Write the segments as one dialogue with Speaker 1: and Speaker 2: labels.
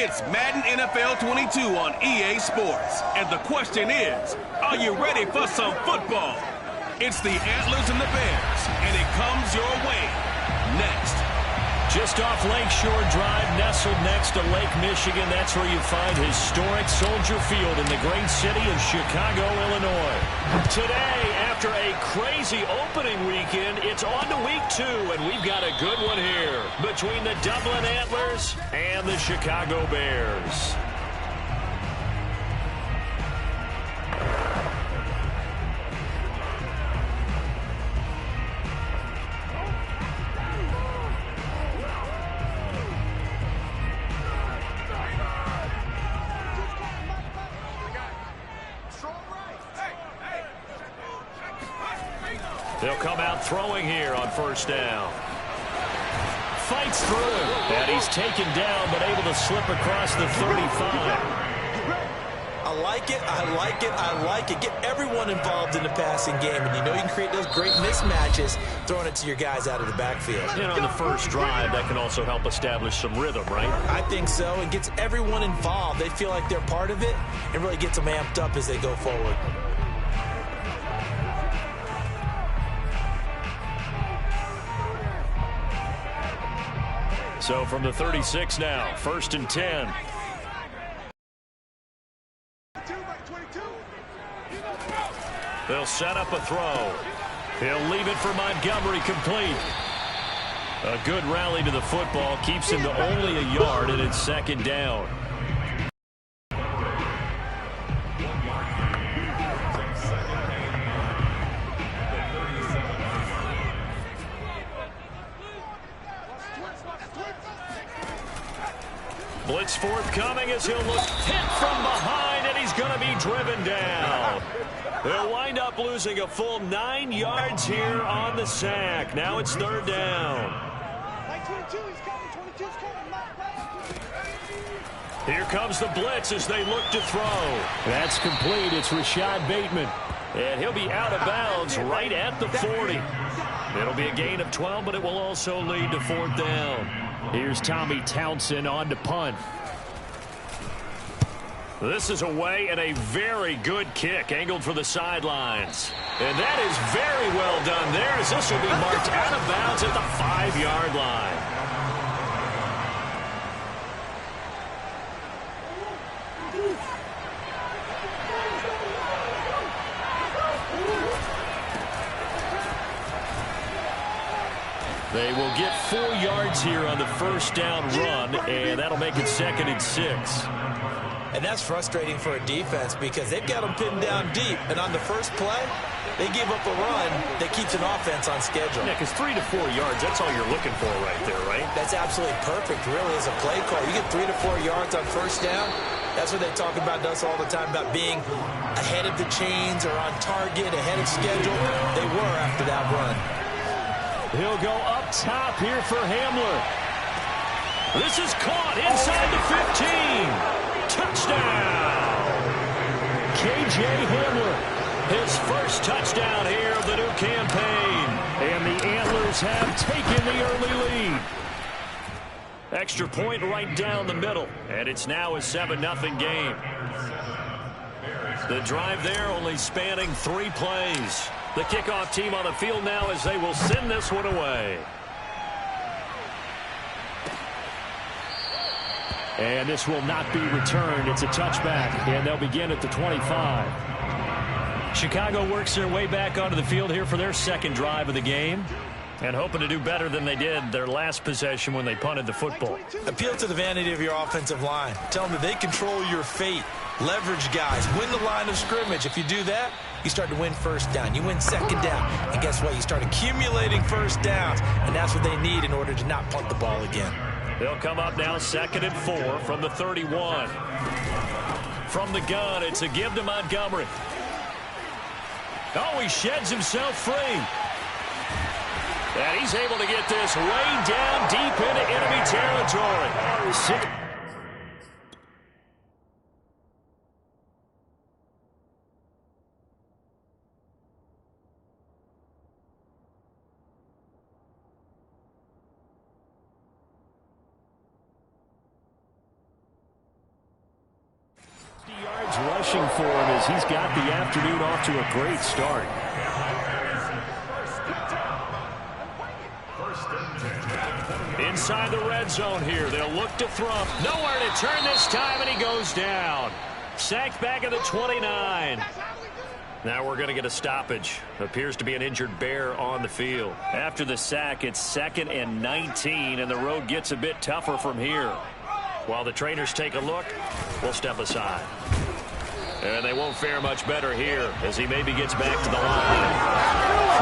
Speaker 1: It's Madden NFL 22 on EA Sports. And the question is, are you ready for some football? It's the Antlers and the Bears, and it comes your way next.
Speaker 2: Just off Lakeshore Drive, nestled next to Lake Michigan, that's where you find historic Soldier Field in the great city of Chicago, Illinois. Today, after a crazy opening weekend, it's on to week 2, and we've got a good one here between the Dublin Antlers and the Chicago Bears. They'll come out throwing here on first down. Fights through him, and he's taken down, but able to slip across the 35.
Speaker 3: I like it, I like it, I like it. Get everyone involved in the passing game, and you know you can create those great mismatches throwing it to your guys out of the backfield.
Speaker 2: And on the first drive, that can also help establish some rhythm, right?
Speaker 3: I think so. It gets everyone involved. They feel like they're part of it, and really gets them amped up as they go forward.
Speaker 2: So from the 36 now, 1st and 10. They'll set up a throw. He'll leave it for Montgomery, complete. A good rally to the football keeps him to only a yard, and it's 2nd down. Blitz forthcoming as he'll look hit from behind, and he's going to be driven down. They'll wind up losing a full 9 yards here on the sack. Now it's 3rd down. Here comes the blitz as they look to throw. That's complete. It's Rashad Bateman. And he'll be out of bounds right at the 40. It'll be a gain of 12, but it will also lead to 4th down. Here's Tommy Townsend on to punt. This is away, and a very good kick angled for the sidelines. And that is very well done there, as this will be marked out of bounds at the 5-yard line. They will get 4 yards here on the first down run, and that'll make it 2nd and 6.
Speaker 3: And that's frustrating for a defense because they've got them pinned down deep. And on the first play, they give up a run that keeps an offense on schedule.
Speaker 2: Yeah, because 3 to 4 yards, that's all you're looking for right there, right?
Speaker 3: That's absolutely perfect, really, as a play call. You get 3 to 4 yards on first down. That's what they talk about us all the time, about being ahead of the chains or on target, ahead of schedule. They were after that run.
Speaker 2: He'll go up top here for Hamler. This is caught inside the 15. Touchdown! K.J. Hamler, his first touchdown here of the new campaign. And the Antlers have taken the early lead. Extra point right down the middle. And it's now a 7-0 game. The drive there only spanning 3 plays. The kickoff team on the field now as they will send this one away. And this will not be returned. It's a touchback, and they'll begin at the 25. Chicago works their way back onto the field here for their 2nd drive of the game, and hoping to do better than they did their last possession when they punted the football.
Speaker 3: Appeal to the vanity of your offensive line. Tell them that they control your fate. Leverage guys. Win the line of scrimmage. If you do that, you start to win first down. You win 2nd down. And guess what? You start accumulating first downs, and that's what they need in order to not punt the ball again.
Speaker 2: They'll come up now 2nd and 4 from the 31. From the gun, it's a give to Montgomery. Oh, he sheds himself free. And he's able to get this way down deep into enemy territory. rushing for him as he's got the afternoon off to a great start. Inside the red zone here. They'll look to throw. Nowhere to turn this time, and he goes down. Sacked back at the 29. Now we're going to get a stoppage. Appears to be an injured Bear on the field. After the sack, it's 2nd and 19, and the road gets a bit tougher from here. While the trainers take a look, we'll step aside. And they won't fare much better here as he maybe gets back to the line.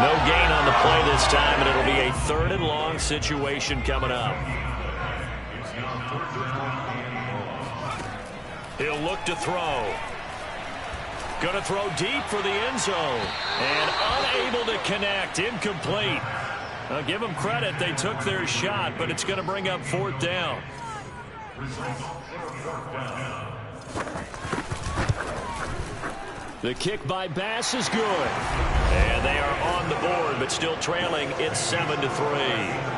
Speaker 2: No gain on the play this time, and it'll be a 3rd and long situation coming up. He'll look to throw. Going to throw deep for the end zone. And unable to connect. Incomplete. I'll give them credit. They took their shot, but it's going to bring up 4th down. The kick by Bass is good. And they are on the board, but still trailing. It's 7-3.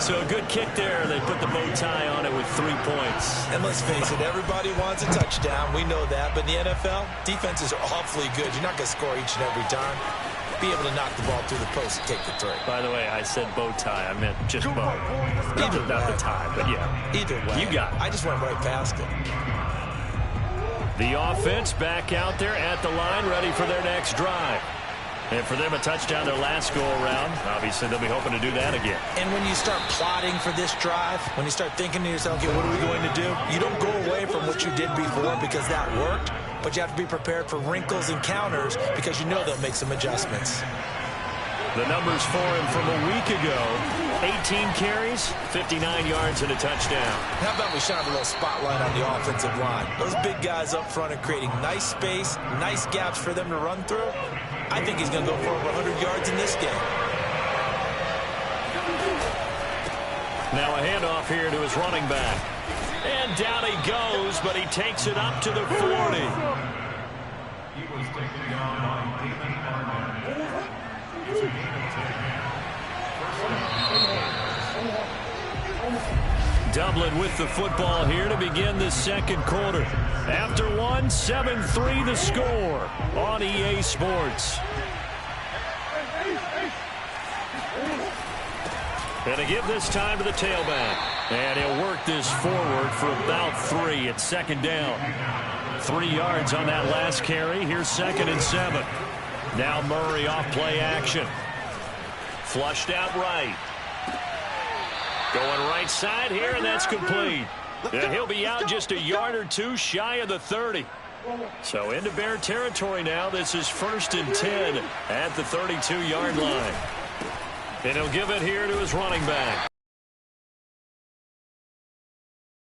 Speaker 2: So a good kick there. They put the bow tie on it with 3 points.
Speaker 3: And let's face it, everybody wants a touchdown. We know that. But in the NFL, defenses are awfully good. You're not going to score each and every time. Be able to knock the ball through the post and take the 3.
Speaker 2: By the way, I said bow tie. I meant just bow. Not the tie, but yeah.
Speaker 3: Either way.
Speaker 2: You got it.
Speaker 3: I just went right past it.
Speaker 2: The offense back out there at the line, ready for their next drive. And for them, a touchdown their last go-around. Obviously, they'll be hoping to do that again.
Speaker 3: And when you start plotting for this drive, when you start thinking to yourself, okay, what are we going to do? You don't go away from what you did before because that worked, but you have to be prepared for wrinkles and counters because you know they'll make some adjustments.
Speaker 2: The numbers for him from a week ago, 18 carries, 59 yards, and a touchdown.
Speaker 3: How about we shine a little spotlight on the offensive line? Those big guys up front are creating nice space, nice gaps for them to run through. I think he's going to go for over 100 yards in this game.
Speaker 2: Now a handoff here to his running back. And down he goes, but he takes it up to the 40. Dublin with the football here to begin the 2nd quarter. After one, 7-3 the score on EA Sports. And to give this time to the tailback. And he'll work this forward for about 3 at 2nd down. 3 yards on that last carry. Here's 2nd and 7. Now Murray off play action. Flushed out right. Going right side here, and that's complete. And he'll be out just a yard or 2 shy of the 30. So into Bear territory now. This is 1st and 10 at the 32-yard line. And he'll give it here to his running back.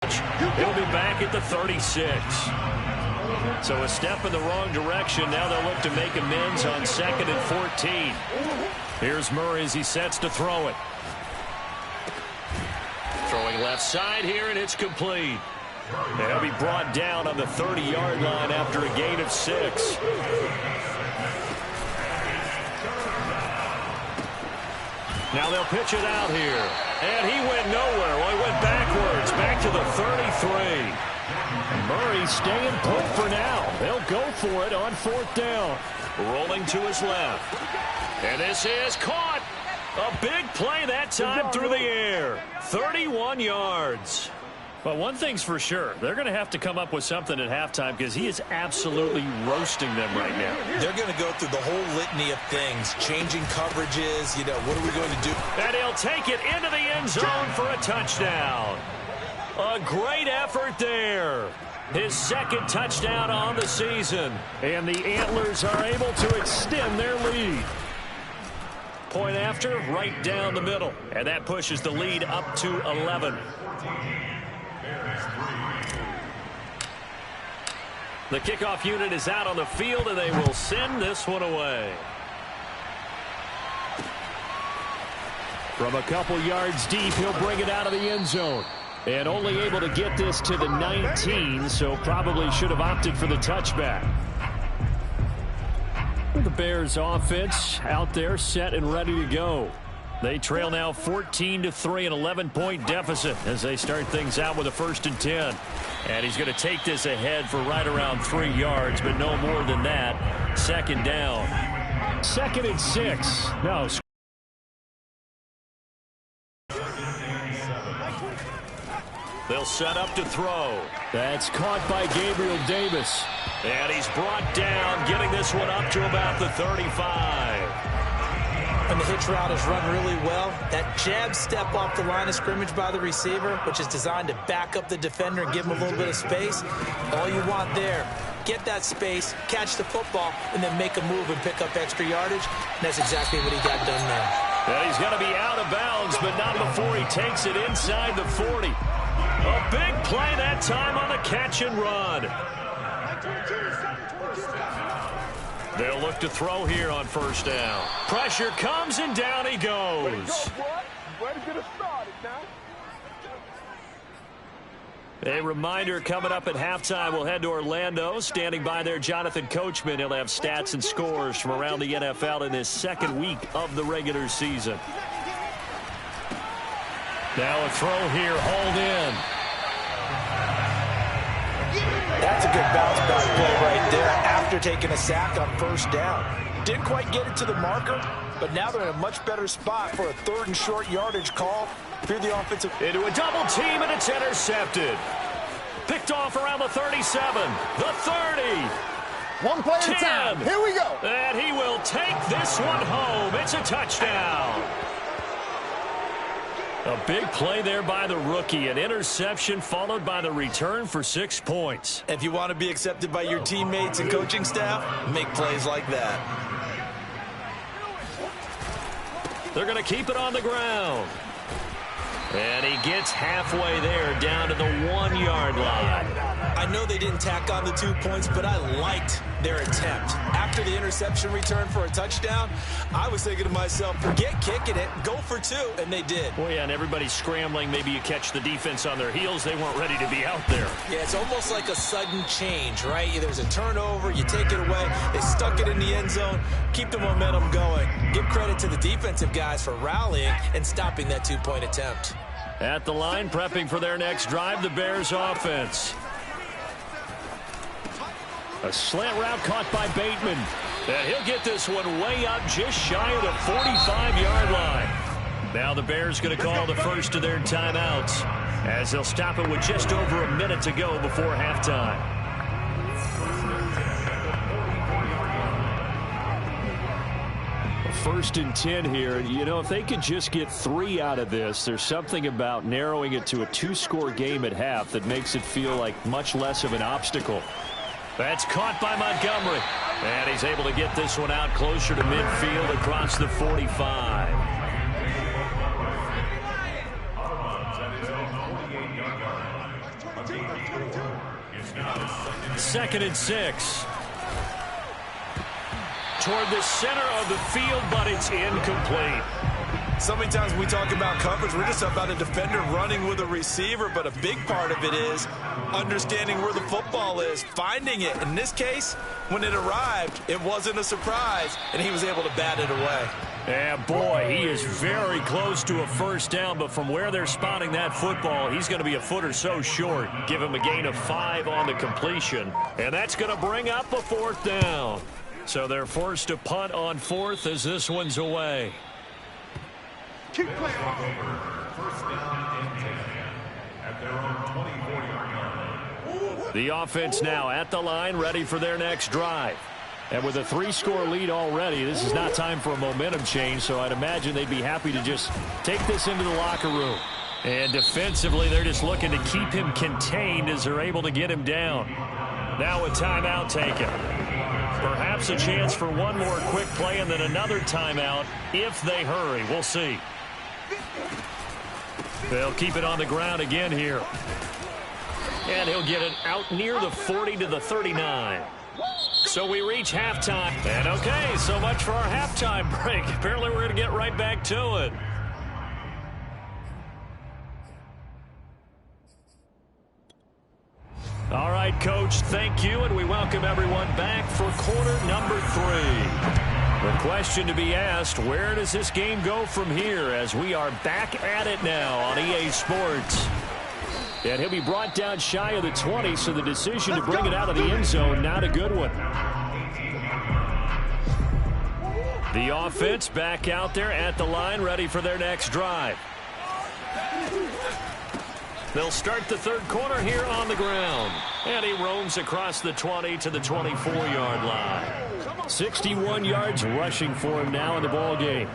Speaker 2: He'll be back at the 36. So a step in the wrong direction. Now they'll look to make amends on 2nd and 14. Here's Murray as he sets to throw it. Throwing left side here, and it's complete. And he'll be brought down on the 30-yard line after a gain of 6. Now they'll pitch it out here. And he went nowhere. Well, he went backwards, back to the 33. Murray staying put for now. They'll go for it on 4th down. Rolling to his left. And this is caught. A big play that time through the air. 31 yards. But one thing's for sure. They're going to have to come up with something at halftime because he is absolutely roasting them right now.
Speaker 3: They're going to go through the whole litany of things. Changing coverages. You know, what are we going to do?
Speaker 2: And he'll take it into the end zone for a touchdown. A great effort there. His 2nd touchdown on the season. And the Antlers are able to extend their lead. Point after, right down the middle. And that pushes the lead up to 11. The kickoff unit is out on the field, and they will send this one away. From a couple yards deep, he'll bring it out of the end zone. And only able to get this to the 19, so probably should have opted for the touchback. The Bears offense out there set and ready to go. They trail now 14-3, an 11-point deficit as they start things out with a 1st and 10. And he's going to take this ahead for right around 3 yards, but no more than that. 2nd down. 2nd and 6. No. They'll set up to throw. That's caught by Gabriel Davis. And he's brought down, getting this one up to about the 35.
Speaker 3: And the hitch route is run really well. That jab step off the line of scrimmage by the receiver, which is designed to back up the defender and give him a little bit of space. All you want there, get that space, catch the football, and then make a move and pick up extra yardage. And that's exactly what he got done there.
Speaker 2: And he's going to be out of bounds, but not before he takes it inside the 40. A big play that time on the catch and run. They'll look to throw here on 1st down. Pressure comes, and down he goes. A reminder coming up at halftime, we'll head to Orlando. Standing by there, Jonathan Coachman. He'll have stats and scores from around the NFL in his 2nd week of the regular season. Now a throw here, hauled in.
Speaker 3: That's a good bounce-back play right there after taking a sack on 1st down. Didn't quite get it to the marker, but now they're in a much better spot for a 3rd and short yardage call through the offensive.
Speaker 2: Into a double team, and it's intercepted. Picked off around the 37, the 30.
Speaker 4: One play at a time. Here we go.
Speaker 2: And he will take this one home. It's a touchdown. A big play there by the rookie. An interception followed by the return for 6 points.
Speaker 3: If you want to be accepted by your teammates and coaching staff, make plays like that.
Speaker 2: They're going to keep it on the ground. And he gets halfway there, down to the 1-yard line.
Speaker 3: I know they didn't tack on the 2 points, but I liked their attempt. After the interception return for a touchdown, I was thinking to myself, forget kicking it, go for 2, and they did.
Speaker 2: Well, yeah, and everybody's scrambling. Maybe you catch the defense on their heels. They weren't ready to be out there.
Speaker 3: Yeah, it's almost like a sudden change, right? There's a turnover, you take it away, they stuck it in the end zone, keep the momentum going. Give credit to the defensive guys for rallying and stopping that 2-point attempt.
Speaker 2: At the line, prepping for their next drive, the Bears offense. A slant route caught by Bateman. And he'll get this one way up just shy of the 45-yard line. Now the Bears going to call the first of their timeouts as they'll stop it with just over a minute to go before halftime. First and 10 here. You know, if they could just get 3 out of this, there's something about narrowing it to a 2-score game at half that makes it feel like much less of an obstacle. That's caught by Montgomery. And he's able to get this one out closer to midfield across the 45. Second and 6. Toward the center of the field, but it's incomplete.
Speaker 3: So many times when we talk about coverage, we're just about a defender running with a receiver, but a big part of it is understanding where the football is, finding it. In this case, when it arrived, it wasn't a surprise, and he was able to bat it away.
Speaker 2: Yeah, boy, he is very close to a 1st down, but from where they're spotting that football, he's going to be a foot or so short. Give him a gain of 5 on the completion, and that's going to bring up a 4th down. So they're forced to punt on 4th as this one's away.
Speaker 4: Keep playing. First down and 10 at their own 24-yard line.
Speaker 2: The offense now at the line, ready for their next drive. And with a 3-score lead already, this is not time for a momentum change, so I'd imagine they'd be happy to just take this into the locker room. And defensively, they're just looking to keep him contained as they're able to get him down. Now a timeout taken. Perhaps a chance for one more quick play and then another timeout if they hurry. We'll see. They'll keep it on the ground again here. And he'll get it out near the 40 to the 39. So we reach halftime. And okay, so much for our halftime break. Apparently we're going to get right back to it. All right, Coach, thank you, and we welcome everyone back for quarter number 3. The question to be asked, where does this game go from here as we are back at it now on EA Sports? And he'll be brought down shy of the 20, so the decision to bring it out of the end zone, not a good one. The offense back out there at the line, ready for their next drive. They'll start the third quarter here on the ground. And he roams across the 20 to the 24-yard line. 61 yards rushing for him now in the ball game.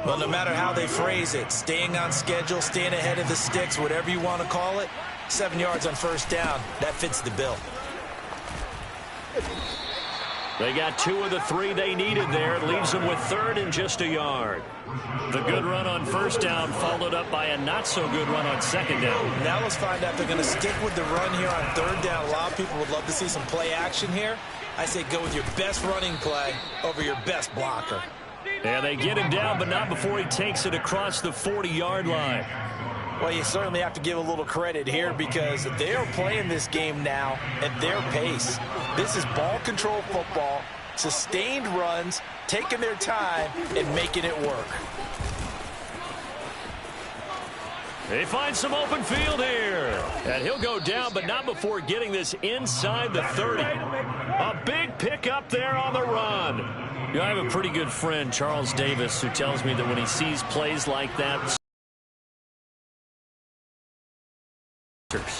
Speaker 3: Well, no matter how they phrase it, staying on schedule, staying ahead of the sticks, whatever you want to call it, 7 yards on first down, that fits the bill.
Speaker 2: They got 2 of the 3 they needed there. It leaves them with third and just a yard. The good run on first down followed up by a not-so-good run on second down.
Speaker 3: Now let's find out if they're going to stick with the run here on third down. A lot of people would love to see some play action here. I say go with your best running play over your best blocker.
Speaker 2: And they get him down, but not before he takes it across the 40-yard line.
Speaker 3: Well, you certainly have to give a little credit here because they are playing this game now at their pace. This is ball control football, sustained runs, taking their time, and making it work.
Speaker 2: They find some open field here. And he'll go down, but not before getting this inside the 30. A big pickup there on the run. You know, I have a pretty good friend, Charles Davis, who tells me that when he sees plays like that...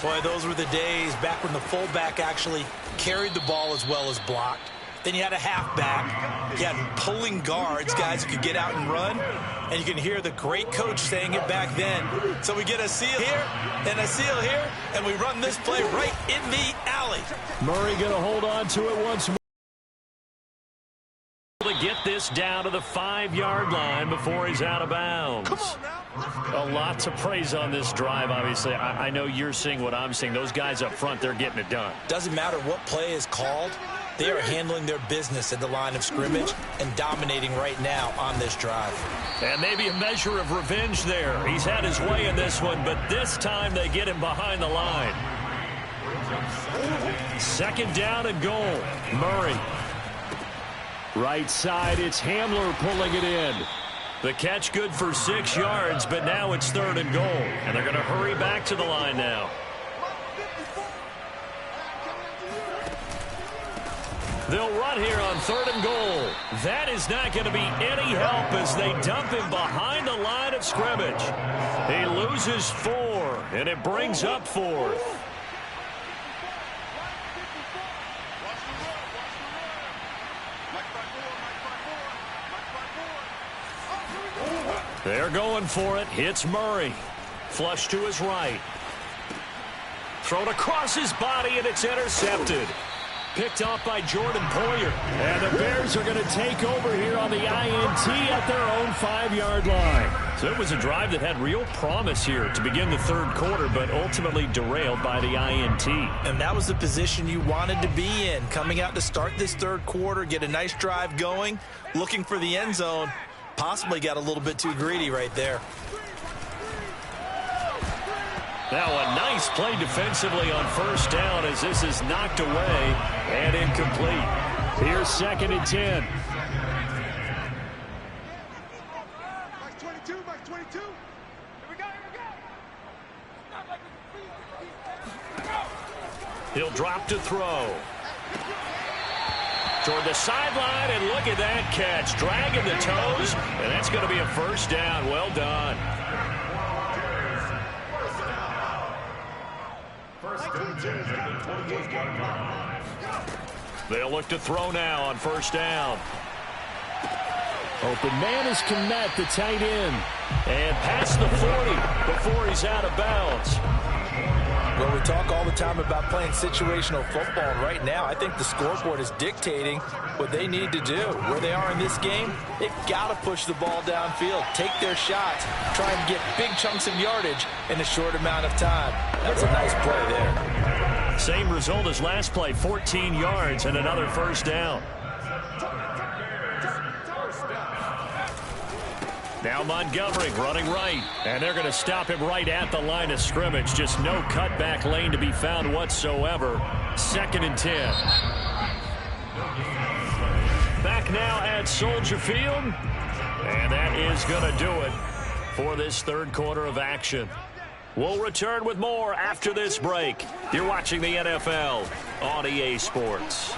Speaker 3: Boy, those were the days back when the fullback actually carried the ball as well as blocked. Then you had a halfback. You had pulling guards, guys who could get out and run. And you can hear the great coach saying it back then. So we get a seal here and a seal here, and we run this play right in the alley.
Speaker 2: Murray going to hold on to it once more. To get this down to the 5-yard line before he's out of bounds.
Speaker 3: Come on now.
Speaker 2: A lot to praise on this drive, obviously. I know you're seeing what I'm seeing. Those guys up front, they're getting it done.
Speaker 3: Doesn't matter what play is called. They are handling their business at the line of scrimmage and dominating right now on this drive.
Speaker 2: And maybe a measure of revenge there. He's had his way in this one, but this time they get him behind the line. Second down and goal. Murray. Right side, it's Hamler pulling it in. The catch good for 6 yards, but now it's third and goal. And they're going to hurry back to the line now. They'll run here on third and goal. That is not going to be any help as they dump him behind the line of scrimmage. He loses 4, and it brings up 4th. They're going for it. Hits Murray. Flush to his right. Thrown across his body, and it's intercepted. Picked off by Jordan Poyer. And the Bears are going to take over here on the INT at their own 5-yard line. So it was a drive that had real promise here to begin the third quarter, but ultimately derailed by the INT.
Speaker 3: And that was the position you wanted to be in. Coming out to start this third quarter, get a nice drive going, looking for the end zone. Possibly got a little bit too greedy right there.
Speaker 2: Now a nice play defensively on first down as this is knocked away and incomplete. Here's second and 10.
Speaker 4: Mike 22, Mike 22. Here we go,
Speaker 2: He'll drop to throw. Toward the sideline, and look at that catch. Dragging the toes, and that's going to be a first down. Well done. They'll look to throw now on first down. Open man is Kmet, the tight end. And past the 40 before he's out of bounds.
Speaker 3: Well, we talk all the time about playing situational football, and right now I think the scoreboard is dictating what they need to do. Where they are in this game, they've got to push the ball downfield, take their shots, try and get big chunks of yardage in a short amount of time. That's a nice play there.
Speaker 2: Same result as last play, 14 yards and another first down. Now Montgomery running right, and they're going to stop him right at the line of scrimmage. Just no cutback lane to be found whatsoever. Second and 10. Back now at at Soldier Field. And that is going to do it for this third quarter of action. We'll return with more after this break. You're watching the NFL on EA Sports.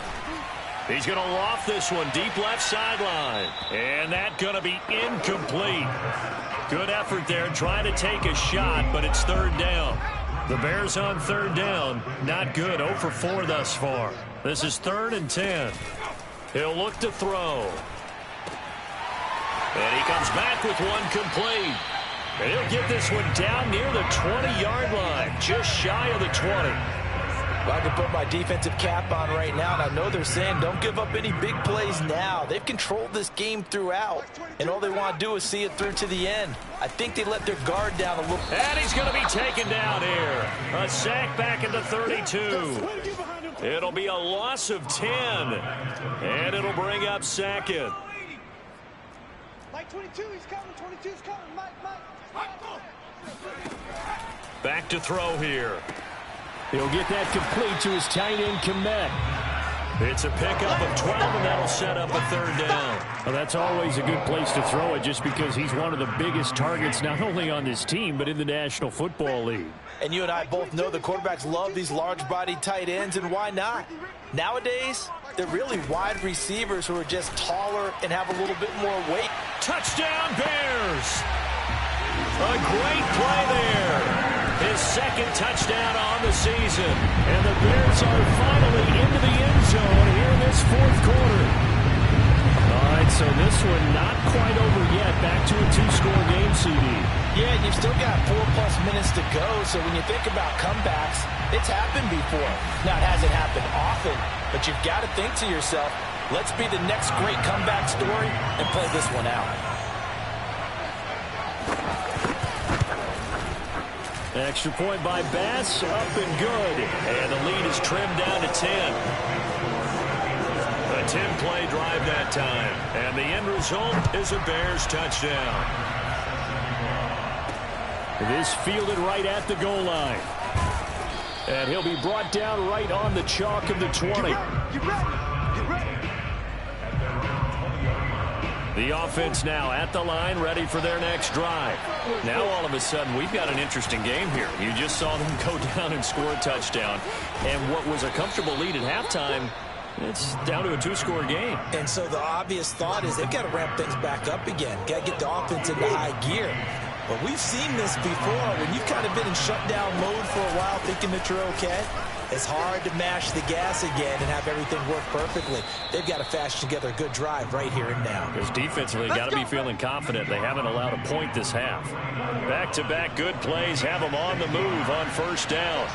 Speaker 2: He's going to loft this one deep left sideline. And that's going to be incomplete. Good effort there trying to take a shot, but it's third down. The Bears on third down. Not good. 0 for 4 thus far. This is 3rd and 10. He'll look to throw. And he comes back with one complete. And he'll get this one down near the 20-yard line, just shy of the 20.
Speaker 3: Well, I can put my defensive cap on right now, and I know they're saying don't give up any big plays now. They've controlled this game throughout, and all they want to do is see it through to the end. I think they let their guard down a little.
Speaker 2: And he's going to be taken down here. A sack back into 32. It'll be a loss of 10, and it'll bring up Sackett.
Speaker 4: Mike 22, he's coming. 22's coming. Mike.
Speaker 2: Back to throw here.
Speaker 5: He'll get that complete to his tight end, Kmet.
Speaker 2: It's a pickup of 12, and that'll set up a third down.
Speaker 5: Well, that's always a good place to throw it just because he's one of the biggest targets not only on this team but in the National Football League.
Speaker 3: And you and I both know the quarterbacks love these large-bodied tight ends, and why not? Nowadays, they're really wide receivers who are just taller and have a little bit more weight.
Speaker 2: Touchdown, Bears! A great play there. His second touchdown on the season.
Speaker 5: And the Bears are finally into the end zone here in this fourth quarter. All right, so this one not quite over yet. Back to a 2-score game, CD.
Speaker 3: Yeah, and you've still got 4+ minutes to go, so when you think about comebacks, it's happened before. Now, it hasn't happened often, but you've got to think to yourself, let's be the next great comeback story and play this one out.
Speaker 2: Extra point by Bass, up and good. And the lead is trimmed down to 10. A 10-play drive that time. And the end result is a Bears touchdown.
Speaker 5: This fielded right at the goal line. And he'll be brought down right on the chalk of the 20.
Speaker 4: Get ready.
Speaker 2: The offense now at the line, ready for their next drive. Now, all of a sudden, we've got an interesting game here. You just saw them go down and score a touchdown. And what was a comfortable lead at halftime, it's down to a 2-score game.
Speaker 3: And so the obvious thought is they've got to ramp things back up again. Got to get the offense into high gear. But we've seen this before. When you've kind of been in shutdown mode for a while thinking that you're okay, it's hard to mash the gas again and have everything work perfectly. They've got to fashion together a good drive right here and now.
Speaker 2: Because defensively, got to be feeling confident. They haven't allowed a point this half. Back-to-back good plays have them on the move on first down.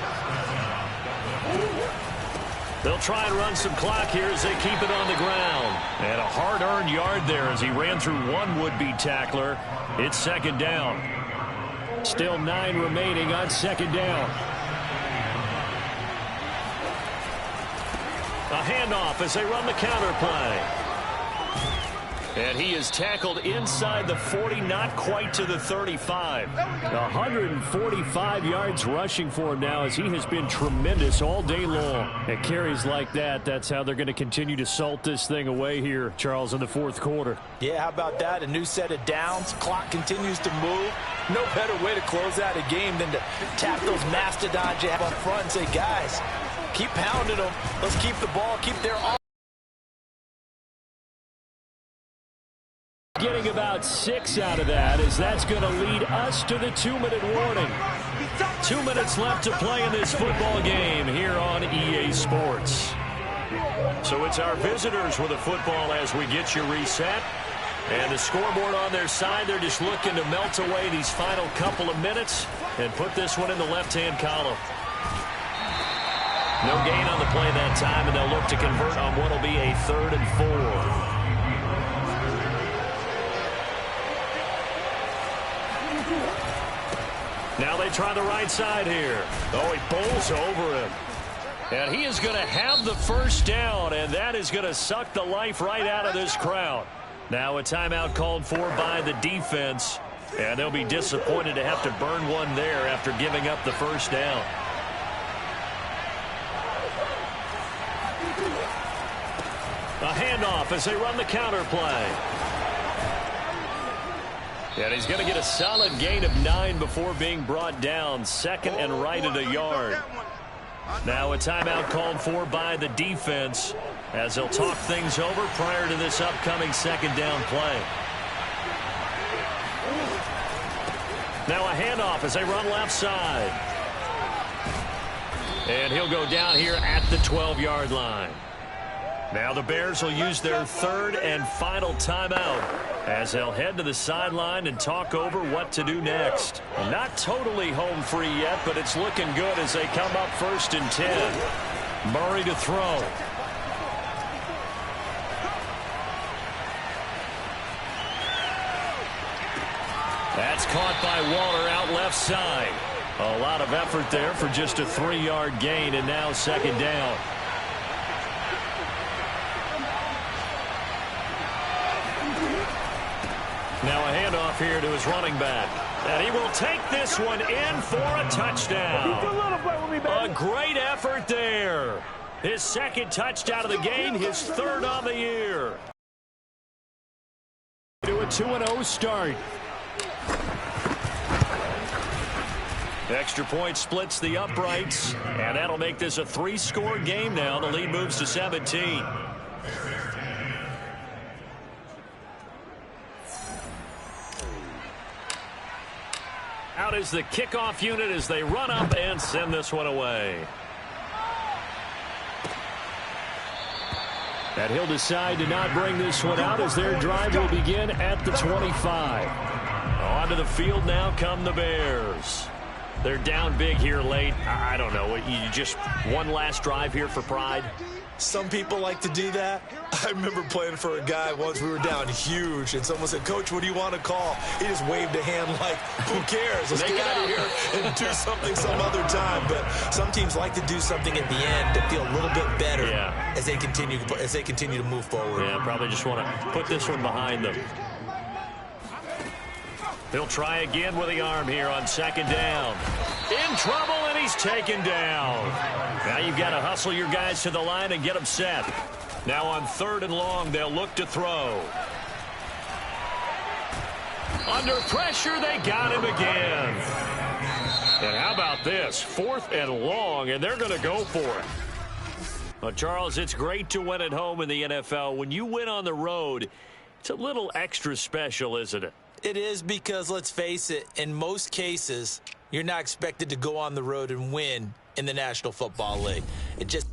Speaker 2: They'll try and run some clock here as they keep it on the ground. And a hard-earned yard there as he ran through one would-be tackler. It's second down.
Speaker 5: Still 9 remaining on second down.
Speaker 2: A handoff as they run the counter play. And he is tackled inside the 40, not quite to the 35.
Speaker 5: 145 yards rushing for him now as he has been tremendous all day long. At carries like that, that's how they're going to continue to salt this thing away here, Charles, in the fourth quarter.
Speaker 3: Yeah, how about that? A new set of downs. Clock continues to move. No better way to close out a game than to tap those mastodons you have up front and say, guys, keep pounding them. Let's keep the ball, keep their arm.
Speaker 5: Getting about 6 out of that, as that's going to lead us to the 2-minute warning.
Speaker 2: 2 minutes left to play in this football game here on EA Sports. So it's our visitors with the football as we get you reset. And the scoreboard on their side, they're just looking to melt away these final couple of minutes and put this one in the left-hand column. No gain on the play that time, and they'll look to convert on what will be a 3rd and 4. Now they try the right side here. Oh, he bowls over him. And he is going to have the first down, and that is going to suck the life right out of this crowd. Now a timeout called for by the defense, and they'll be disappointed to have to burn one there after giving up the first down. A
Speaker 5: handoff as they run the counter play. And he's going to get a solid gain of 9 before being brought down. Second and right at a yard. Now a timeout called for by the defense as they'll talk things over prior to this upcoming second down play. Now a handoff as they run left side. And he'll go down here at the 12-yard line. Now the Bears will use their third and final timeout as they'll head to the sideline and talk over what to do next. Not totally home free yet, but it's looking good as they come up 1st and 10. Murray to throw. That's caught by Waller out left side. A lot of effort there for just a 3-yard gain, and now second down. Now a handoff here to his running back. And he will take this one in for a touchdown. A great effort there. His second touchdown of the game, his third on the year. To a 2-0 start. Extra point splits the uprights, and that'll make this a 3-score game now. The lead moves to 17. Out is the kickoff unit as they run up and send this one away. And he'll decide to not bring this one out as their drive will begin at the 25. Onto the field now come the Bears. They're down big here late. I don't know. You just one last drive here for pride?
Speaker 3: Some people like to do that. I remember playing for a guy once. We were down huge, and someone said, "Coach, what do you want to call?" He just waved a hand like, "Who cares? Let's get out of here and do something some other time." But some teams like to do something at the end to feel a little bit better as they continue to move forward.
Speaker 5: Yeah, probably just want to put this one behind them. He'll try again with the arm here on second down. In trouble, and he's taken down. Now you've got to hustle your guys to the line and get them set. Now on 3rd and long, they'll look to throw. Under pressure, they got him again. And how about this? 4th and long, and they're going to go for it. Well, Charles, it's great to win at home in the NFL. When you win on the road, it's a little extra special, isn't it?
Speaker 3: It is, because let's face it, in most cases, you're not expected to go on the road and win in the National Football League. It just